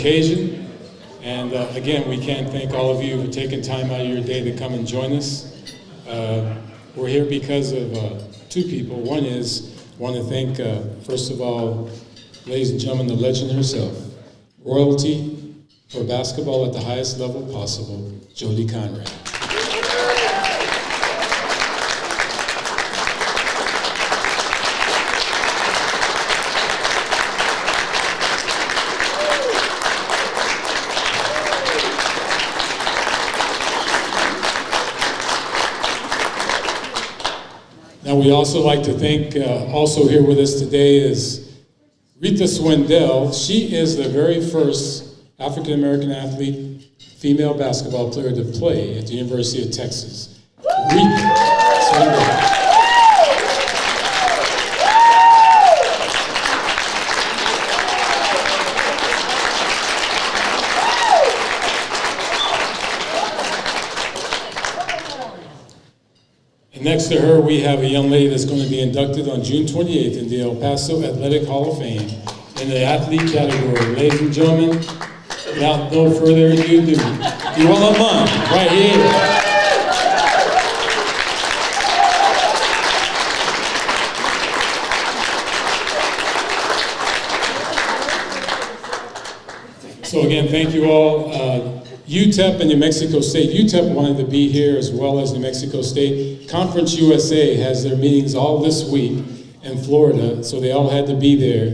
occasion. And again, we can't thank all of you for taking time out of your day to come and join us. We're here because of two people. One is, I want to thank, first of all, ladies and gentlemen, the legend herself, royalty for basketball at the highest level possible, Jody Conradt. Now, we also like to thank, also here with us today is Rita Swindell. She is the very first African-American athlete, female basketball player to play at the University of Texas. Rita Swindell. Next to her, we have a young lady that's going to be inducted on June 28th in the El Paso Athletic Hall of Fame in the athlete category. Ladies and gentlemen, without no further ado, Evwella Munn, right here. So again, thank you all. UTEP and New Mexico State. UTEP wanted to be here as well as New Mexico State. Conference USA has their meetings all this week in Florida, so they all had to be there.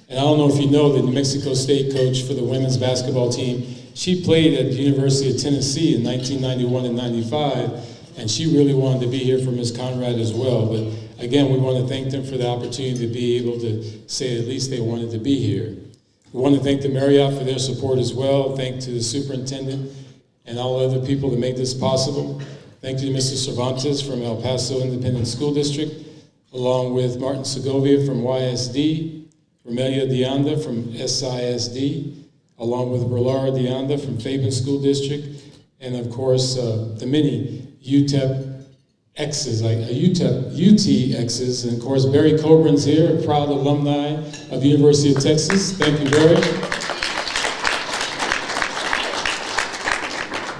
And I don't know if you know the New Mexico State coach for the women's basketball team. She played at the University of Tennessee in 1991 and 95, and she really wanted to be here for Ms. Conrad as well. But again, we want to thank them for the opportunity to be able to say at least they wanted to be here. We want to thank the Marriott for their support as well. Thank to the superintendent and all other people that made this possible. Thank you to Mr. Cervantes from El Paso Independent School District, along with Martin Segovia from YSD, Romelia Deanda from SISD, along with Rolara Deanda from Fabian School District, and of course the many UTEP X's, UT X's, and of course Barry Coburn's here, a proud alumni of the University of Texas. Thank you, Barry.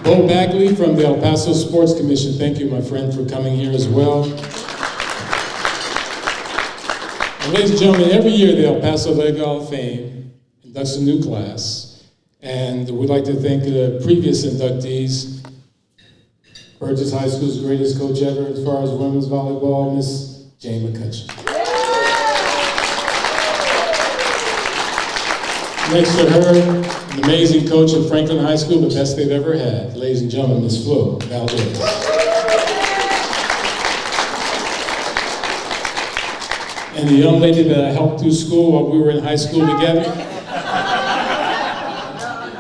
Bo Bagley from the El Paso Sports Commission. Thank you, my friend, for coming here as well. And ladies and gentlemen, every year the El Paso Athletic Hall of Fame inducts a new class, and we'd like to thank the previous inductees. Burgess High School's greatest coach ever as far as women's volleyball, Miss Jane McCutcheon. Next to her, an amazing coach at Franklin High School, the best they've ever had. Ladies and gentlemen, Miss Flo Valdez. And the young lady that I helped through school while we were in high school together.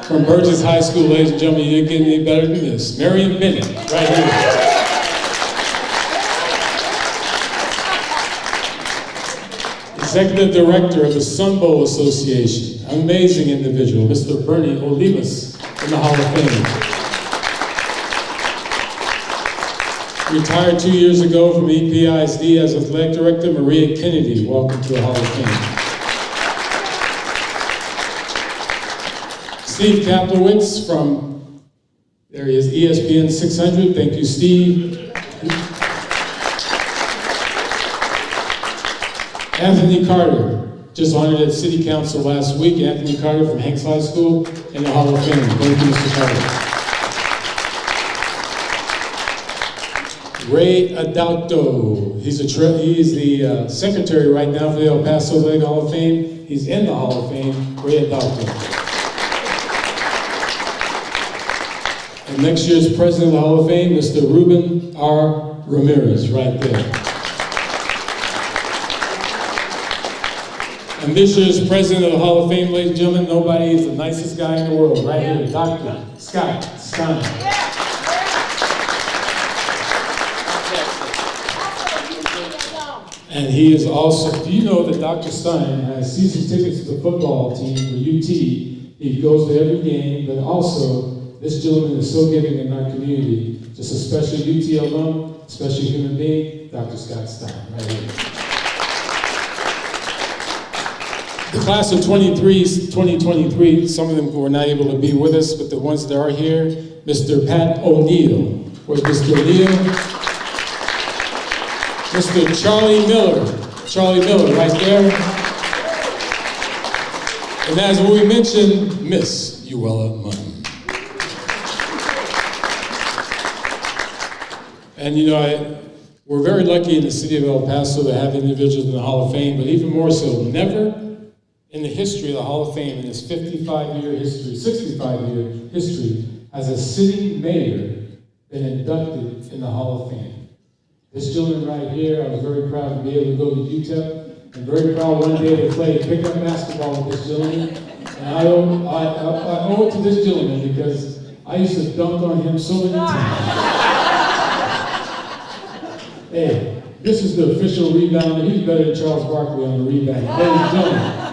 From Burgess High School, ladies and gentlemen, you didn't get any better than this. Marion Bennett, right here. Executive Director of the Sun Bowl Association, an amazing individual, Mr. Bernie Olivas in the Hall of Fame. Retired 2 years ago from EPAHOF as Athletic Director, Maria Kennedy. Welcome to the Hall of Fame. Steve Kaplowitz from, there he is, ESPN 600. Thank you, Steve. Anthony Carter, just honored at City Council last week. Anthony Carter from Hanks High School in the Hall of Fame. Thank you, Mr. Carter. Ray Adalto, he's the secretary right now for the El Paso Athletic Hall of Fame. He's in the Hall of Fame, Ray Adalto. And next year's president of the Hall of Fame, Mr. Ruben R. Ramirez, right there. And this year's president of the Hall of Fame, ladies and gentlemen, nobody is the nicest guy in the world, right here, Dr. Scott Stein. And he is also, do you know that Dr. Stein has season tickets to the football team for UT? He goes to every game, but also, this gentleman is so giving in our community. Just a special UT alum, special human being, Dr. Scott Stein, right here. The class of 2023, some of them were not able to be with us, but the ones that are here, Mr. Pat O'Neill. Where's Mr. O'Neill? Mr. Charlie Miller. Charlie Miller, right there. And as we mentioned, Miss Evwella Munn. And you know, we're very lucky in the city of El Paso to have individuals in the Hall of Fame, but even more so, never in the history of the Hall of Fame, in its 65-year history, 65-year history, has a city mayor been inducted in the Hall of Fame. This gentleman right here, I was very proud to be able to go to UTEP, and very proud one day to play pickup basketball with this gentleman. And I owe it to this gentleman because I used to dunk on him so many times. Hey, this is the official rebounder. He's better than Charles Barkley on the rebound. Ladies and gentlemen,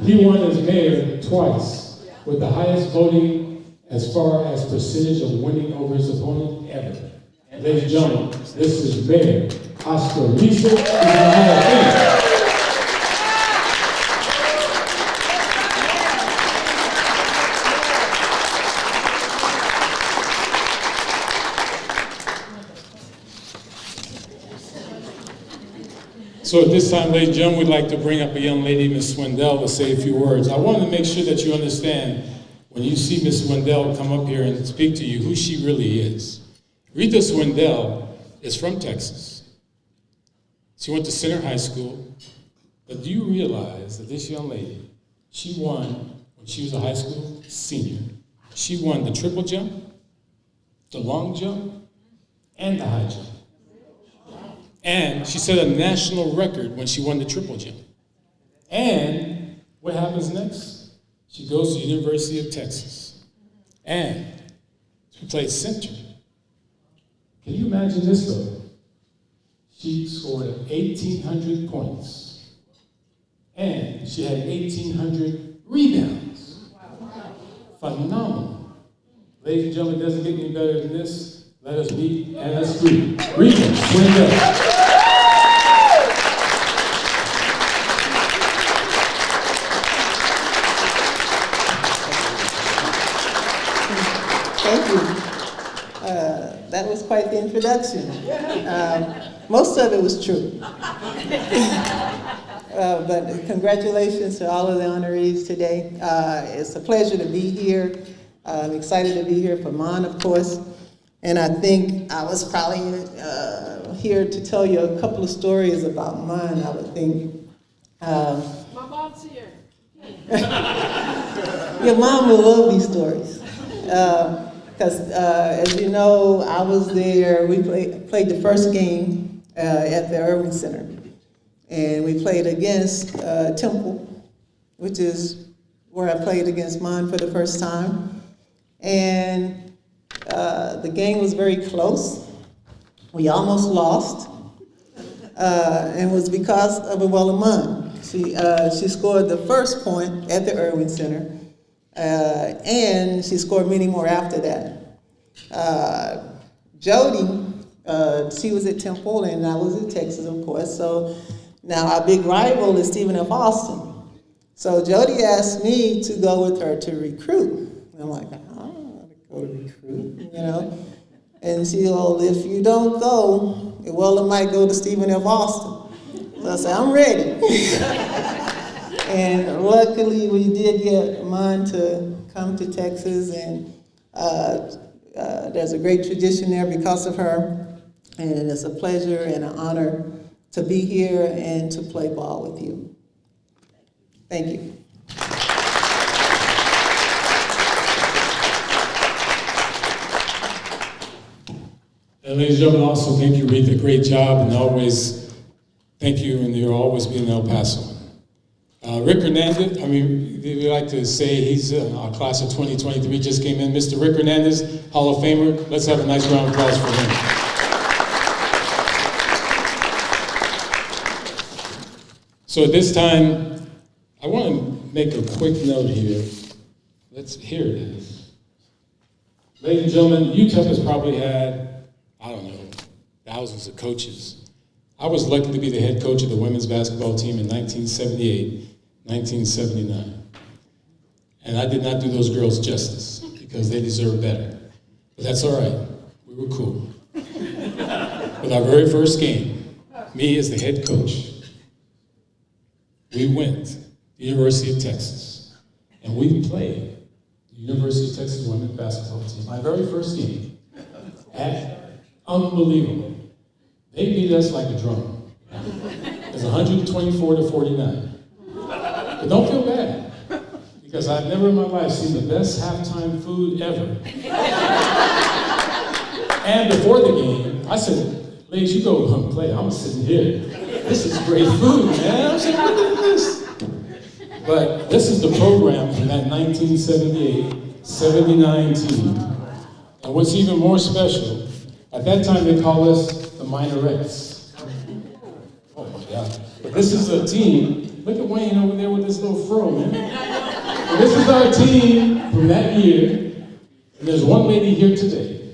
he won as mayor twice with the highest voting as far as percentage of winning over his opponent ever. Ladies and gentlemen, this is Mayor Oscar Lisa in the Hall of Fame. So at this time, ladies and gentlemen, we'd like to bring up a young lady, Miss Swindell, to say a few words. I want to make sure that you understand, when you see Miss Swindell come up here and speak to you, who she really is. Rita Swindell is from Texas. She went to Center High School. But do you realize that this young lady, she won, when she was a high school senior, she won the triple jump, the long jump, and the high jump. And she set a national record when she won the triple jump. And what happens next? She goes to the University of Texas. And she plays center. Can you imagine this though? She scored 1,800 points. And she had 1,800 rebounds. Phenomenal. Ladies and gentlemen, it doesn't get any better than this. Let us meet and let's greet Rita Swindell. Thank you. That was quite the introduction. Most of it was true. But congratulations to all of the honorees today. It's a pleasure to be here. I'm excited to be here for Munn, of course. And I think I was probably here to tell you a couple of stories about Munn, I would think. My mom's here. Your mom will love these stories. Because as you know, I was there, we played the first game at the Airway Center. And we played against Temple, which is where I played against Munn for the first time. And the game was very close. We almost lost. And it was because of Evwella Munn. She scored the first point at the Airway Center. And she scored many more after that. Jody, she was at Temple and I was at Texas, of course. So now our big rival is Stephen F. Austin. So Jody asked me to go with her to recruit. And I'm like, I don't want to go to recruit, you know. And she, well, if you don't go, Evwella might go to Stephen F. Austin. So I said, I'm ready. And luckily, we did get Munn to come to Texas, and there's a great tradition there because of her. And it's a pleasure and an honor to be here and to play ball with you. Thank you. And ladies and gentlemen, also thank you, Rita. Great job, and always thank you, and you'll always be in El Paso. Rick Hernandez, we like to say he's our class of 2023 just came in. Mr. Rick Hernandez, Hall of Famer. Let's have a nice round of applause for him. So at this time, I want to make a quick note here. Here it is. Ladies and gentlemen, UTEP has probably had, I don't know, thousands of coaches. I was lucky to be the head coach of the women's basketball team in 1978. 1979. And I did not do those girls justice because they deserve better. But that's all right. We were cool. But our very first game, me as the head coach, we went to the University of Texas, and we played the University of Texas women's basketball team. My very first game, unbelievable. They beat us like a drum. It was 124-49. But don't feel bad, because I've never in my life seen the best halftime food ever. And before the game, I said, ladies, you go home and play. I'm sitting here. This is great food, man. I'm saying, what is this? But this is the program from that 1978-79 team. And what's even more special, at that time they called us the Minorettes. Oh my God. But this is a team, look at Wayne over there with this little fro, man. And this is our team from that year. And there's one lady here today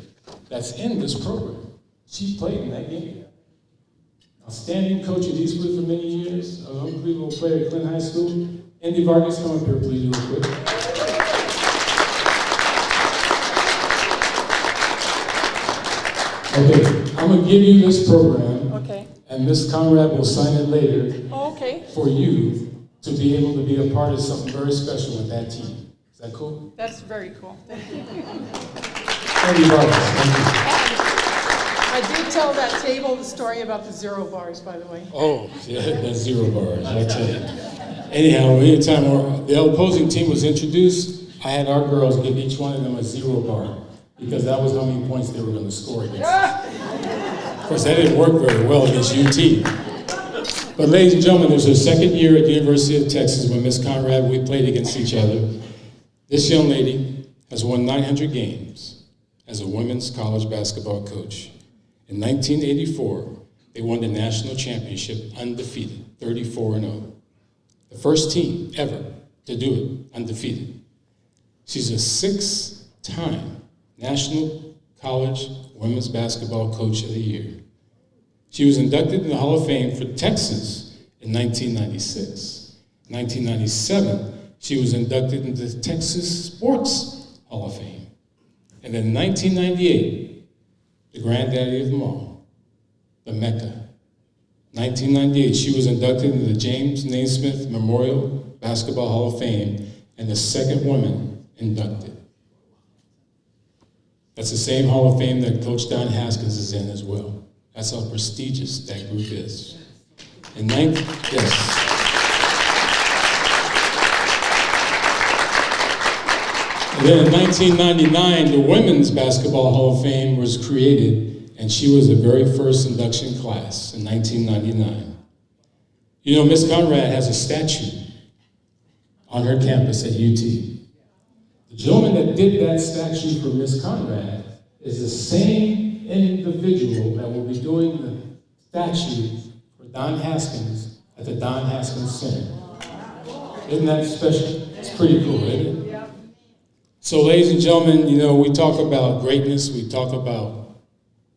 that's in this program. She played in that game. Outstanding coach at Eastwood for many years, an unbelievable player at Clinton High School. Andy Vargas, come up here, please, real quick. Okay, I'm going to give you this program. Okay. And Ms. Conrad will sign it later. Okay. For you to be able to be a part of something very special with that team. Is that cool? That's very cool. Thank you. Andy Vargas, thank you. I did tell that table the story about the 0 bars, by the way. Oh, yeah, that's 0 bars, I tell you. Anyhow, anytime the opposing team was introduced, I had our girls give each one of them a 0 bar, because that was how many points they were going to score against us. Of course, that didn't work very well against UT. But ladies and gentlemen, there's a second year at the University of Texas when Ms. Conrad, we played against each other. This young lady has won 900 games as a women's college basketball coach. In 1984, they won the national championship undefeated, 34-0. The first team ever to do it, undefeated. She's a 6-time National College Women's Basketball Coach of the Year. She was inducted in the Hall of Fame for Texas in 1996. In 1997, she was inducted into the Texas Sports Hall of Fame. And then in 1998, the granddaddy of them all, the Mecca. 1998, she was inducted into the James Naismith Memorial Basketball Hall of Fame and the second woman inducted. That's the same Hall of Fame that Coach Don Haskins is in as well. That's how prestigious that group is. And then in 1999, the Women's Basketball Hall of Fame was created, and she was the very first induction class in 1999. You know, Ms. Conrad has a statue on her campus at UT. The gentleman that did that statue for Ms. Conrad is the same individual that will be doing the statue for Don Haskins at the Don Haskins Center. Isn't that special? It's pretty cool, isn't it? Yeah. So, ladies and gentlemen, you know, we talk about greatness, we talk about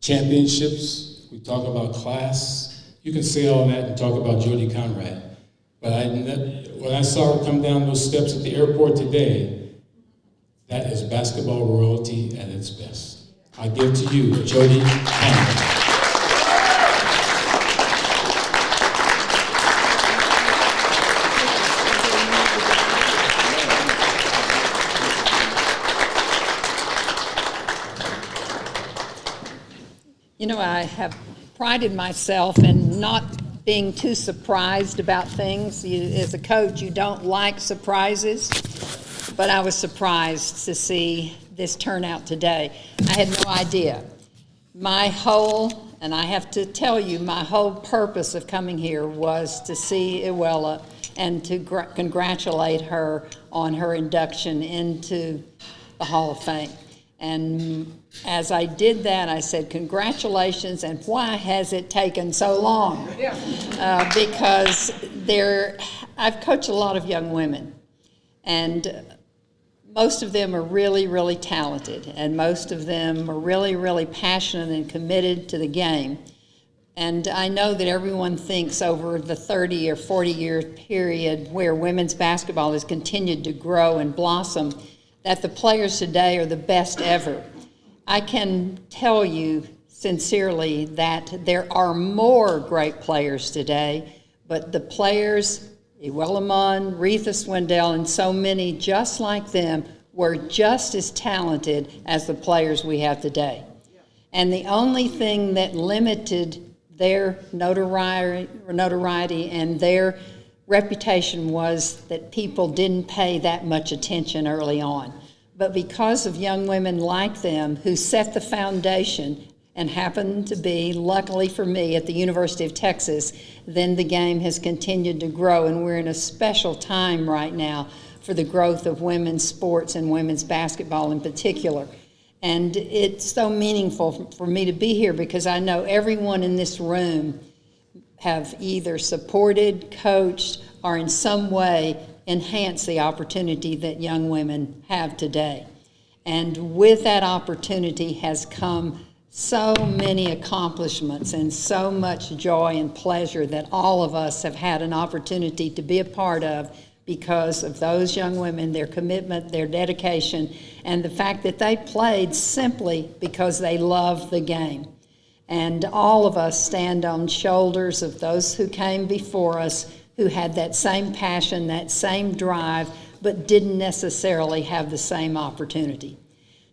championships, we talk about class. You can say all that and talk about Jody Conradt. But when I saw her come down those steps at the airport today, that is basketball royalty at its best. I give to you, Jody Conradt. You know, I have prided myself in not being too surprised about things. As a coach, you don't like surprises, but I was surprised to see this turnout today. I had no idea. And I have to tell you, my whole purpose of coming here was to see Evwella and to congratulate her on her induction into the Hall of Fame. And as I did that, I said, congratulations, and why has it taken so long? Because I've coached a lot of young women, and most of them are really, really talented, and most of them are really, really passionate and committed to the game. And I know that everyone thinks over the 30 or 40-year period where women's basketball has continued to grow and blossom, that the players today are the best ever. I can tell you sincerely that there are more great players today, but the players, Evwella Munn, Retha Swindell, and so many just like them, were just as talented as the players we have today. And the only thing that limited their notoriety and their reputation was that people didn't pay that much attention early on. But because of young women like them who set the foundation and happened to be, luckily for me, at the University of Texas, then the game has continued to grow, and we're in a special time right now for the growth of women's sports and women's basketball in particular. And it's so meaningful for me to be here because I know everyone in this room have either supported, coached, or in some way enhanced the opportunity that young women have today. And with that opportunity has come so many accomplishments and so much joy and pleasure that all of us have had an opportunity to be a part of because of those young women, their commitment, their dedication, and the fact that they played simply because they love the game. And all of us stand on shoulders of those who came before us who had that same passion, that same drive, but didn't necessarily have the same opportunity.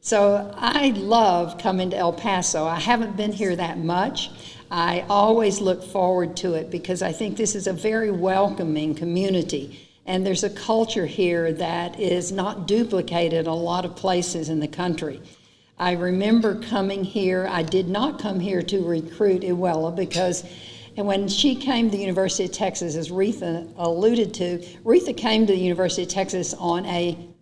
So I love coming to El Paso. I haven't been here that much. I always look forward to it because I think this is a very welcoming community. And there's a culture here that is not duplicated in a lot of places in the country. I remember coming here. I did not come here to recruit Evwella because when she came to the University of Texas, as Retha alluded to, Retha came to the University of Texas on an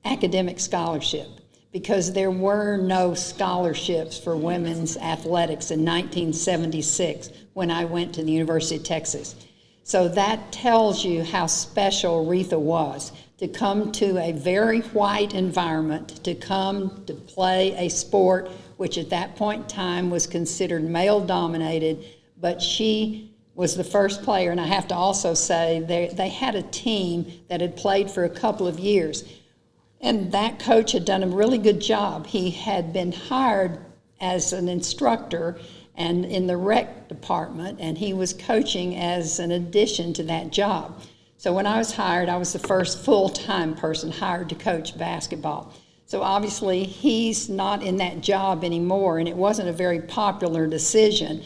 academic scholarship because there were no scholarships for women's athletics in 1976 when I went to the University of Texas. So that tells you how special Retha was, to come to a very white environment, to come to play a sport which at that point in time was considered male-dominated, but she was the first player. And I have to also say they had a team that had played for a couple of years. And that coach had done a really good job. He had been hired as an instructor and in the rec department, and he was coaching as an addition to that job. So when I was hired, I was the first full-time person hired to coach basketball. So obviously he's not in that job anymore, and it wasn't a very popular decision.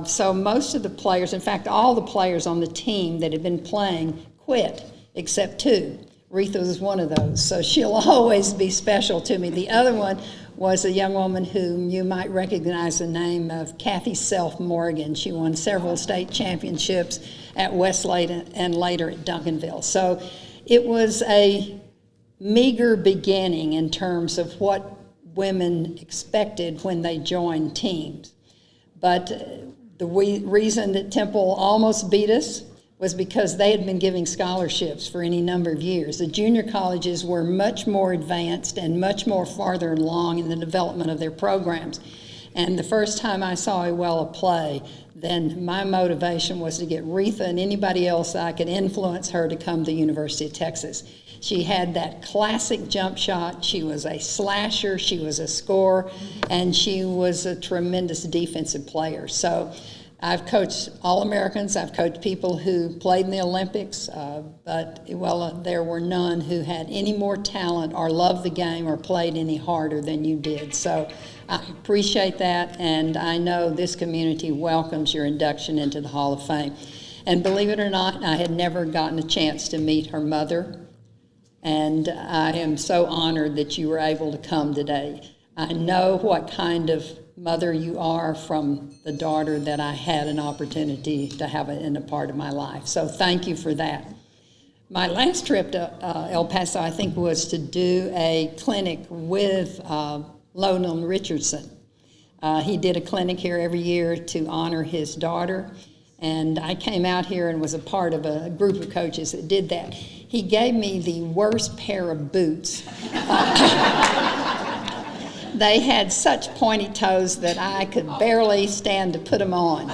So most of the players, in fact, all the players on the team that had been playing quit, except two. Retha was one of those, so she'll always be special to me. The other one was a young woman whom you might recognize the name of Kathy Self Morgan. She won several state championships at Westlake and later at Duncanville. So it was a meager beginning in terms of what women expected when they joined teams. But the reason that Temple almost beat us was because they had been giving scholarships for any number of years. The junior colleges were much more advanced and much more farther along in the development of their programs. And the first time I saw Evwella play, then my motivation was to get Retha and anybody else I could influence her to come to the University of Texas. She had that classic jump shot. She was a slasher, she was a scorer, and she was a tremendous defensive player. So I've coached All-Americans, I've coached people who played in the Olympics, but there were none who had any more talent or loved the game or played any harder than you did. So I appreciate that, and I know this community welcomes your induction into the Hall of Fame. And believe it or not, I had never gotten a chance to meet her mother, and I am so honored that you were able to come today. I know what kind of mother you are from the daughter that I had an opportunity to have in a part of my life. So thank you for that. My last trip to El Paso, I think, was to do a clinic with Lionel Richardson. He did a clinic here every year to honor his daughter, and I came out here and was a part of a group of coaches that did that. He gave me the worst pair of boots they had such pointy toes that I could barely stand to put them on.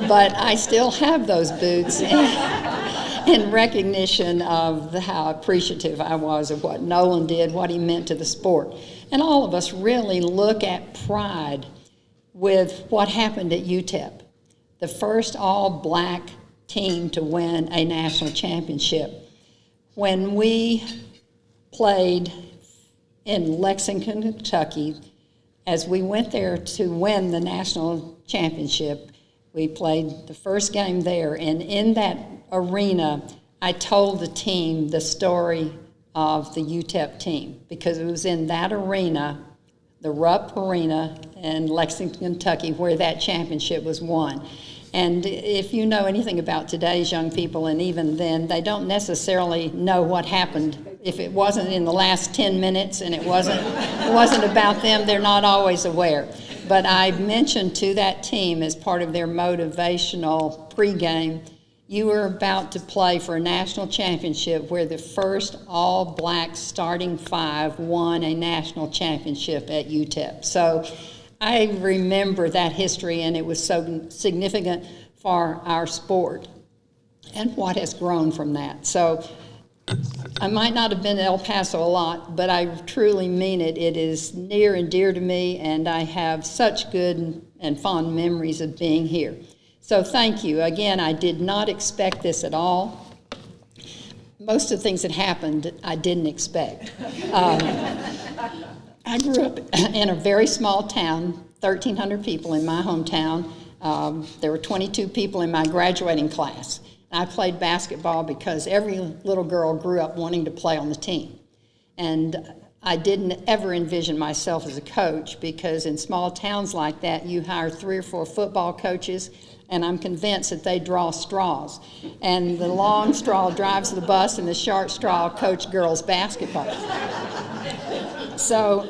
But I still have those boots in recognition of how appreciative I was of what Nolan did, what he meant to the sport. And all of us really look at pride with what happened at UTEP, the first all-black team to win a national championship. When we played in Lexington, Kentucky, as we went there to win the national championship, we played the first game there, and in that arena, I told the team the story of the UTEP team, because it was in that arena, the Rupp Arena in Lexington, Kentucky, where that championship was won. And if you know anything about today's young people, and even then, they don't necessarily know what happened. If it wasn't in the last 10 minutes and it wasn't about them, they're not always aware. But I mentioned to that team as part of their motivational pregame, you were about to play for a national championship where the first all-black starting five won a national championship at UTEP. So I remember that history, and it was so significant for our sport and what has grown from that. So I might not have been to El Paso a lot, but I truly mean it. It is near and dear to me, and I have such good and fond memories of being here. So thank you. Again, I did not expect this at all. Most of the things that happened, I didn't expect. I grew up in a very small town, 1,300 people in my hometown. There were 22 people in my graduating class. I played basketball because every little girl grew up wanting to play on the team. And I didn't ever envision myself as a coach, because in small towns like that, you hire 3 or 4 football coaches, and I'm convinced that they draw straws. And the long straw drives the bus, and the short straw coach girls basketball. So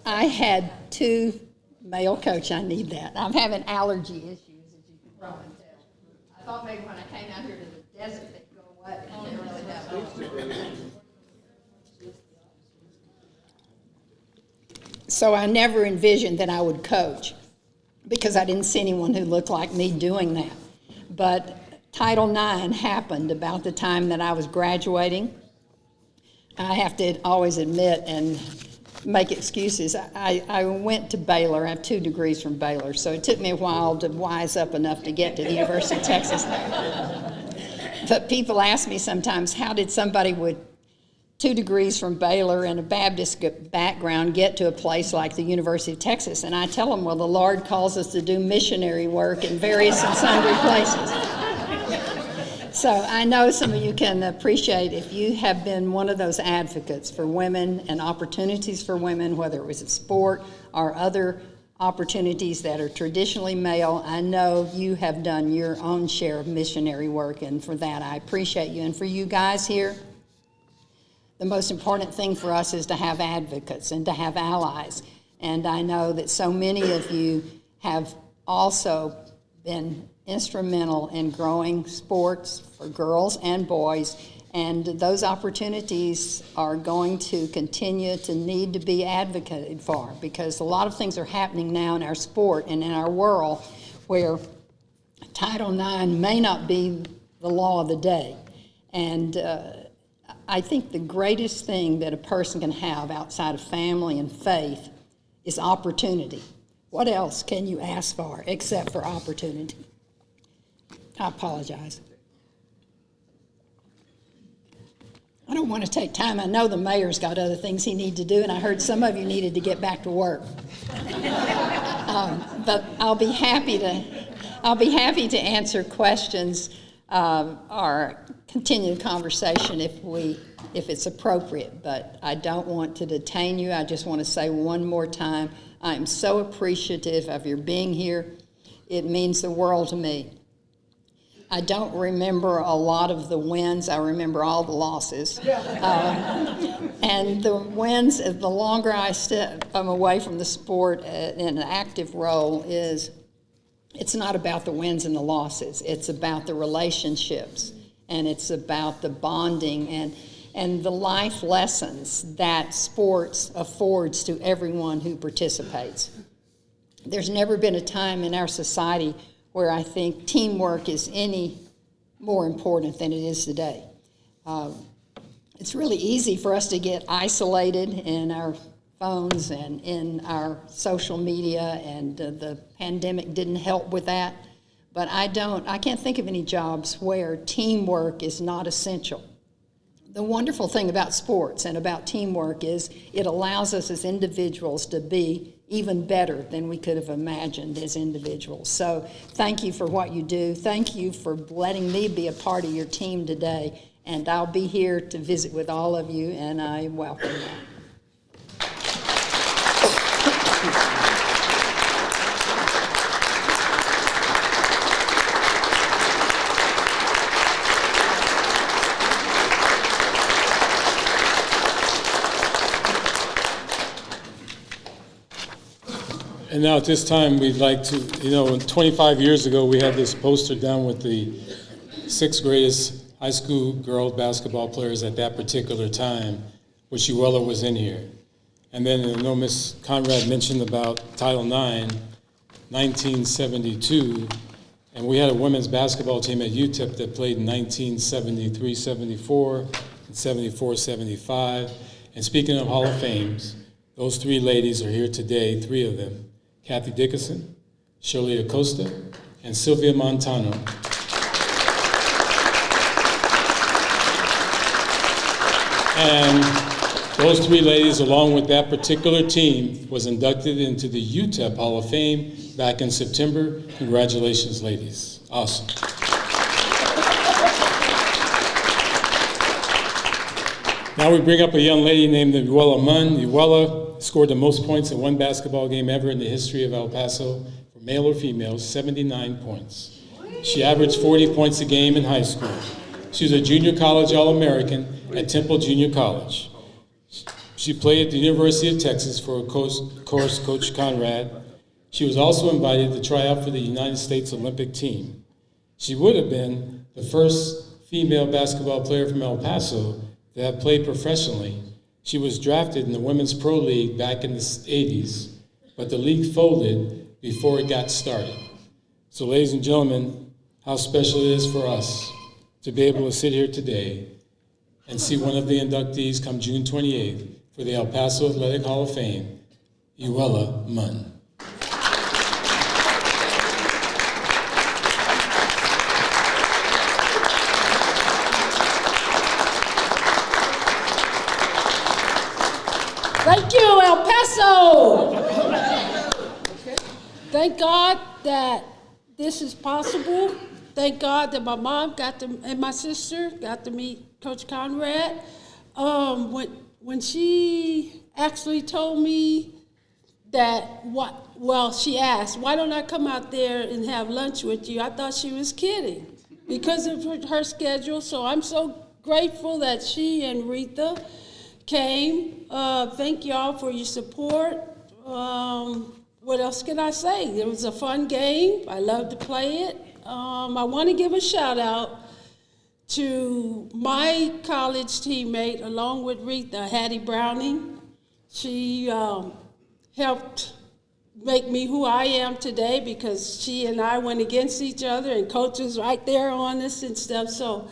I had 2 male coaches. I need that. I'm having allergy issues, as you can probably tell. I thought maybe when I came out here to the desert they'd go away, but they really haven't. So I never envisioned that I would coach, because I didn't see anyone who looked like me doing that. But Title IX happened about the time that I was graduating. I have to always admit and make excuses. I went to Baylor. I have 2 degrees from Baylor, so it took me a while to wise up enough to get to the University of Texas. But people ask me sometimes, how did somebody with 2 degrees from Baylor and a Baptist background get to a place like the University of Texas? And I tell them, well, the Lord calls us to do missionary work in various and sundry places. So I know some of you can appreciate if you have been one of those advocates for women and opportunities for women, whether it was a sport or other opportunities that are traditionally male. I know you have done your own share of missionary work, and for that I appreciate you. And for you guys here, the most important thing for us is to have advocates and to have allies. And I know that so many of you have also been instrumental in growing sports for girls and boys, and those opportunities are going to continue to need to be advocated for, because a lot of things are happening now in our sport and in our world where Title IX may not be the law of the day. And I think the greatest thing that a person can have outside of family and faith is opportunity. What else can you ask for except for opportunity? I apologize. I don't want to take time. I know the mayor's got other things he needs to do, and I heard some of you needed to get back to work. But I'll be happy to answer questions or continue the conversation if it's appropriate. But I don't want to detain you. I just want to say one more time, I am so appreciative of your being here. It means the world to me. I don't remember a lot of the wins. I remember all the losses. And the wins, the longer I'm away from the sport in an active role, it's not about the wins and the losses. It's about the relationships, and it's about the bonding. And and the life lessons that sports affords to everyone who participates. There's never been a time in our society where I think teamwork is any more important than it is today. It's really easy for us to get isolated in our phones and in our social media, and the pandemic didn't help with that. But I can't think of any jobs where teamwork is not essential. The wonderful thing about sports and about teamwork is it allows us as individuals to be even better than we could have imagined as individuals. So thank you for what you do. Thank you for letting me be a part of your team today. And I'll be here to visit with all of you, and I welcome that. And now at this time, we'd like to, 25 years ago, we had this poster down with the 6 greatest high school girls basketball players at that particular time, which Evwella was in here. And then I know Ms. Conrad mentioned about Title IX, 1972, and we had a women's basketball team at UTEP that played in 1973-74 and 74-75. And speaking of Hall of Fames, those 3 ladies are here today, 3 of them. Kathy Dickinson, Shirley Acosta, and Sylvia Montano. And those 3 ladies, along with that particular team, was inducted into the UTEP Hall of Fame back in September. Congratulations, ladies. Awesome. Now we bring up a young lady named Evwella Munn. Evwella scored the most points in one basketball game ever in the history of El Paso, for male or female, 79 points. She averaged 40 points a game in high school. She was a junior college All-American at Temple Junior College. She played at the University of Texas for, of course, Coach Conrad. She was also invited to try out for the United States Olympic team. She would have been the first female basketball player from El Paso to have played professionally. She was drafted in the Women's Pro League back in the 80s, but the league folded before it got started. So ladies and gentlemen, how special it is for us to be able to sit here today and see one of the inductees come June 28th for the El Paso Athletic Hall of Fame, Evwella Munn. Thank you, El Paso. Thank God that this is possible. Thank God that my mom and my sister got to meet Coach Conrad. When she actually told me that she asked, why don't I come out there and have lunch with you? I thought she was kidding because of her schedule. So I'm so grateful that she and Retha came. Thank y'all for your support. What else can I say? It was a fun game. I love to play it. I want to give a shout out to my college teammate, along with Retha, Hattie Browning. She helped make me who I am today because she and I went against each other, and Coach was right there on us and stuff. So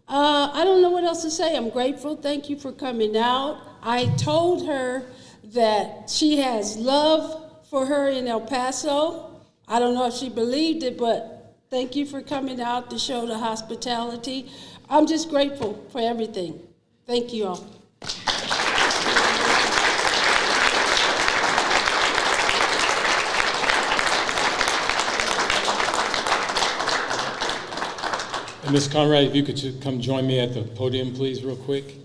I don't know what else to say. I'm grateful. Thank you for coming out. I told her that she has love for her in El Paso. I don't know if she believed it, but thank you for coming out to show the hospitality. I'm just grateful for everything. Thank you all. And Ms. Conrad, if you could come join me at the podium, please, real quick.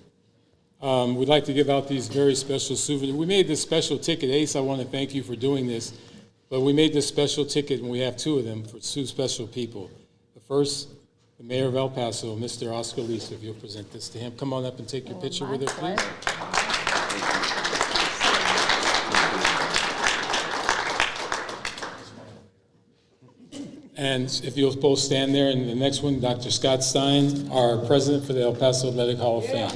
We'd like to give out these very special souvenirs. We made this special ticket. Ace, I want to thank you for doing this. But we made this special ticket, and we have 2 of them for 2 special people. The first, the mayor of El Paso, Mr. Oscar Lisa, if you'll present this to him. Come on up and take your picture with her, please. And if you'll both stand there, and the next one, Dr. Scott Stein, our president for the El Paso Athletic Hall of Fame.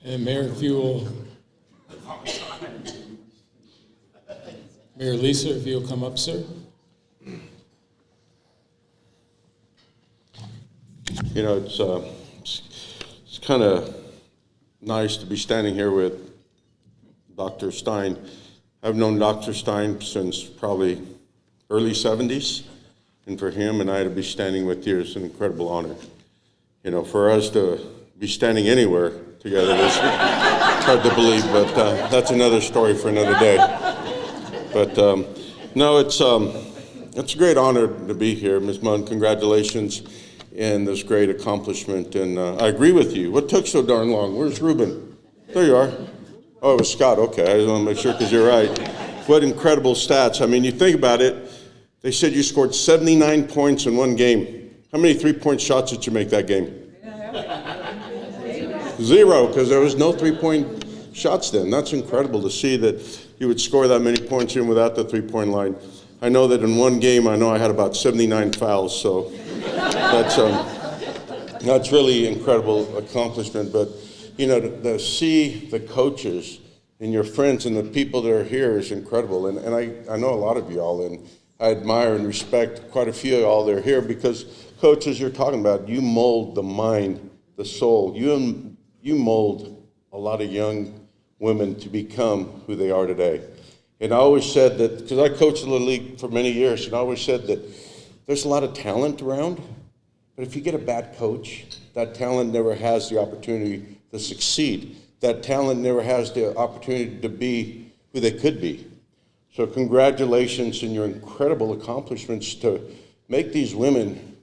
And Mayor, if you will, Mayor Lisa, if you'll come up, sir. You know, it's kind of nice to be standing here with Dr. Stein. I've known Dr. Stein since probably early 70s, and for him and I to be standing with you is an incredible honor. You know, for us to be standing anywhere together is hard to believe, but that's another story for another day. But no, it's a great honor to be here, Ms. Munn. Congratulations in this great accomplishment, and I agree with you. What took so darn long? Where's Ruben? There you are. Oh, it was Scott. Okay, I just want to make sure because you're right. What incredible stats. I mean, you think about it. They said you scored 79 points in one game. How many three-point shots did you make that game? 0, because there was no three-point shots then. That's incredible to see that you would score that many points in without the three-point line. I know that in one game, I had about 79 fouls, so that's really incredible accomplishment. But, you know, to see the coaches and your friends and the people that are here is incredible. And I know a lot of y'all, and I admire and respect quite a few of y'all that are here because, coaches, you're talking about, you mold the mind, the soul. You mold a lot of young women to become who they are today. And I always said that, because I coached the Little League for many years, and I always said that there's a lot of talent around, but if you get a bad coach, that talent never has the opportunity to succeed. That talent never has the opportunity to be who they could be. So congratulations on your incredible accomplishments to make these women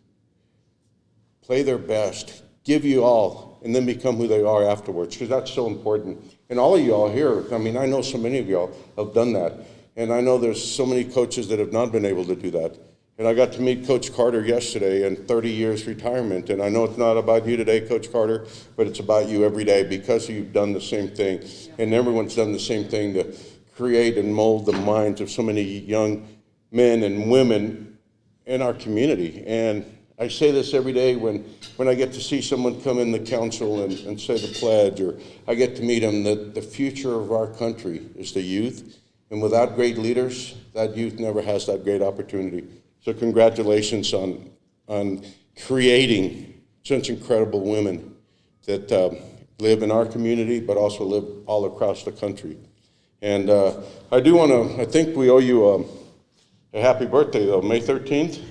play their best, give you all, and then become who they are afterwards, because that's so important. And all of y'all here, I mean, I know so many of y'all have done that, and I know there's so many coaches that have not been able to do that. And I got to meet Coach Carter yesterday in 30 years retirement, and I know it's not about you today, Coach Carter, but it's about you every day because you've done the same thing, and everyone's done the same thing to create and mold the minds of so many young men and women in our community. And I say this every day when I get to see someone come in the council and say the pledge, or I get to meet them, that the future of our country is the youth. And without great leaders, that youth never has that great opportunity. So congratulations on creating such incredible women that live in our community, but also live all across the country. And I think we owe you a happy birthday though, May 13th.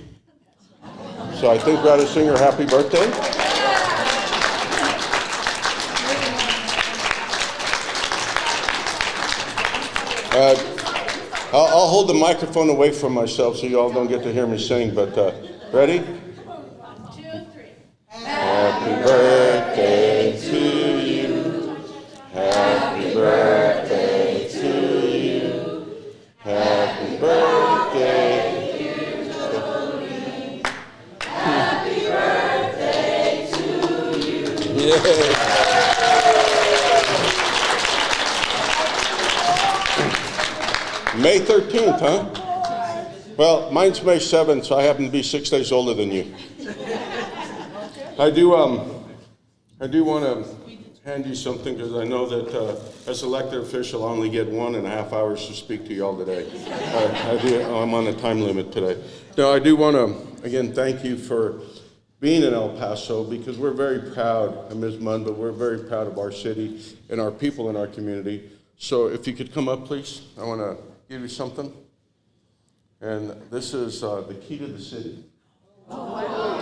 So I think we ought to sing her happy birthday. I'll hold the microphone away from myself so y'all don't get to hear me sing, but ready? 1, 2, 3. Happy birthday to you. Happy birthday to you. Happy birthday, dear Jody. Happy birthday to you. Yeah. May 13th, huh? Well, mine's May 7th, so I happen to be 6 days older than you. I do want to hand you something because I know that as elected official, I only get 1.5 hours to speak to you all today. I'm on a time limit today. Now, I do want to, again, thank you for being in El Paso because we're very proud of Ms. Munn, but we're very proud of our city and our people in our community. So if you could come up, please, I want to give you something. And this is the key to the city. Oh, wow.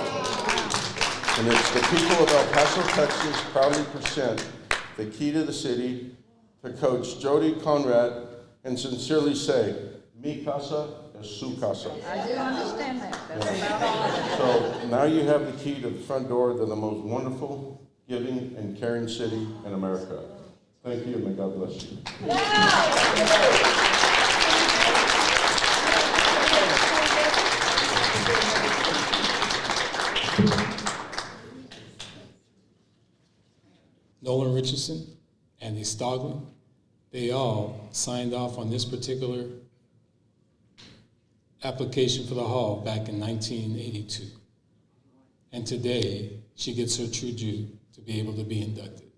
And it's the people of El Paso, Texas proudly present the key to the city to Coach Jody Conradt and sincerely say, mi casa es su casa. I do understand that. That's about all. So now you have the key to the front door to the most wonderful, giving, and caring city in America. Thank you, and may God bless you. Jefferson, Andy Stoglin, they all signed off on this particular application for the Hall back in 1982. And today, she gets her true due to be able to be inducted.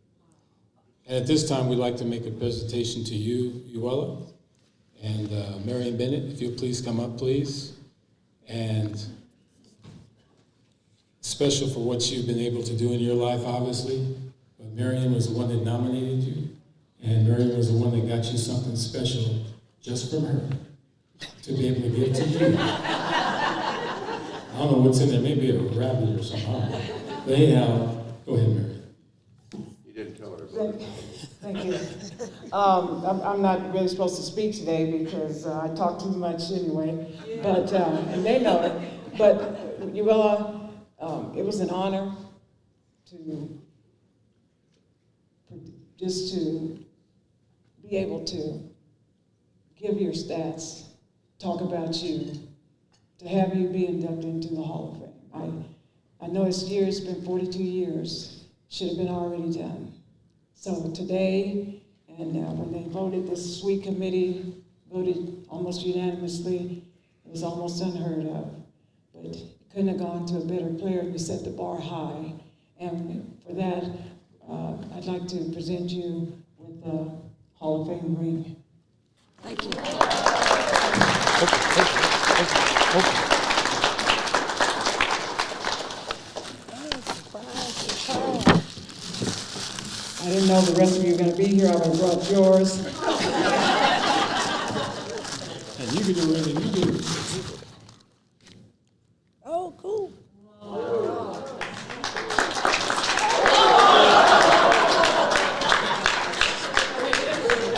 And at this time, we'd like to make a presentation to you, Evwella, and Marion Bennett, if you'll please come up, please. And special for what you've been able to do in your life, obviously, but Marion was the one that nominated you, and Marion was the one that got you something special just from her to be able to give to you. I don't know what's in there, maybe a rabbit or something. But anyhow, go ahead, Marion. You didn't tell her. Thank you. I'm not really supposed to speak today because I talk too much anyway, but, and they know it. But, Evwella, it was an honor to be able to give your stats, talk about you, to have you be inducted into the Hall of Fame. I know it's been 42 years, should have been already done. So today, and when they voted, this sweet committee voted almost unanimously, it was almost unheard of. But it couldn't have gone to a better player. We set the bar high. And for that, I'd like to present you with the Hall of Fame ring. Thank you. I didn't know the rest of you were going to be here. I would have brought yours. And you can do anything you do. Oh, cool.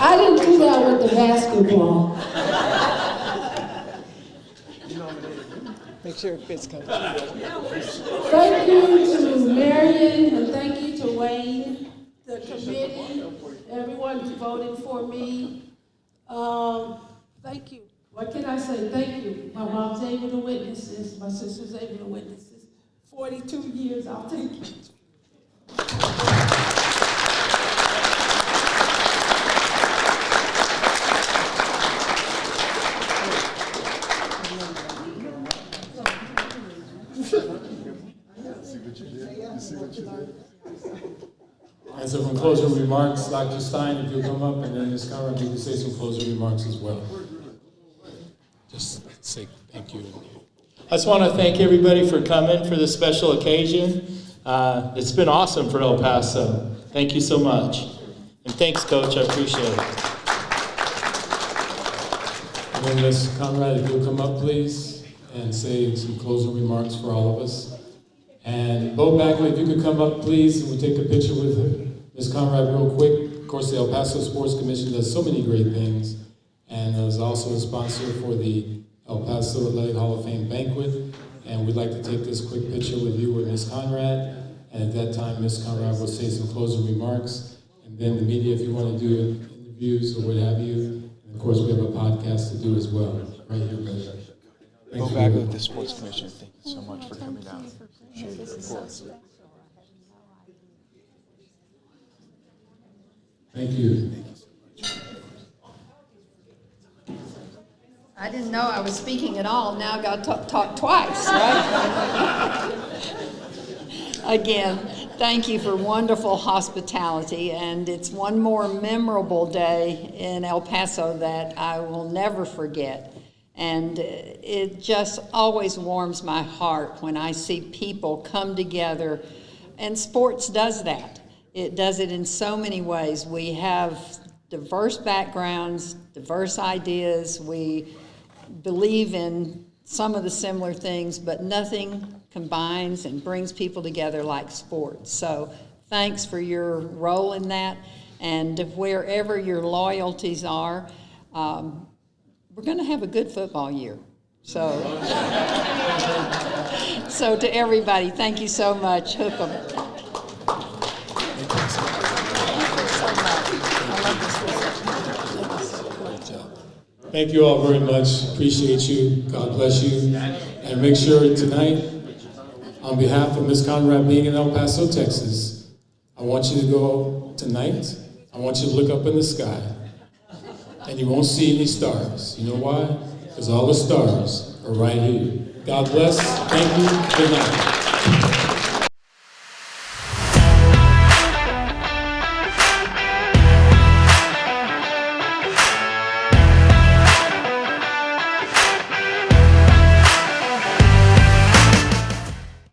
I didn't do that with the basketball. Make sure it fits, Coach. Thank you to Marion, and thank you to Wayne, the committee, everyone who voted for me. Thank you. What can I say? Thank you. My mom's able to witness this. My sister's able to witness this. 42 years, I'll take it. And so from closing remarks, Dr. Stein, if you'll come up, and then Ms. Conradt, you can say some closing remarks as well. Just say thank you. I just want to thank everybody for coming for this special occasion. It's been awesome for El Paso. Thank you so much. And thanks, Coach. I appreciate it. And then Ms. Conradt, if you'll come up, please, and say some closing remarks for all of us. And Bo Bagley, if you could come up, please, and we'll take a picture with her. Ms. Conradt, real quick. Of course, the El Paso Sports Commission does so many great things, and is also a sponsor for the El Paso Athletic Hall of Fame banquet. And we'd like to take this quick picture with you with Ms. Conradt. And at that time, Ms. Conradt will say some closing remarks. And then the media, if you want to do interviews or what have you. And of course, we have a podcast to do as well. Right here, brother. Go back with the Sports Commission. Thank you so much for coming down. Thank you. I didn't know I was speaking at all. Now I got to talk twice, right? Again, thank you for wonderful hospitality, and it's one more memorable day in El Paso that I will never forget. And it just always warms my heart when I see people come together, and sports does that. It does it in so many ways. We have diverse backgrounds, diverse ideas. We believe in some of the similar things, but nothing combines and brings people together like sports. So thanks for your role in that. And wherever your loyalties are, we're going to have a good football year. So, so to everybody, thank you so much. Hook 'em. Thank you all very much. Appreciate you. God bless you. And make sure tonight, on behalf of Ms. Conradt being in El Paso, Texas, I want you to go tonight. I want you to look up in the sky. And you won't see any stars. You know why? Because all the stars are right here. God bless. Thank you. Good night.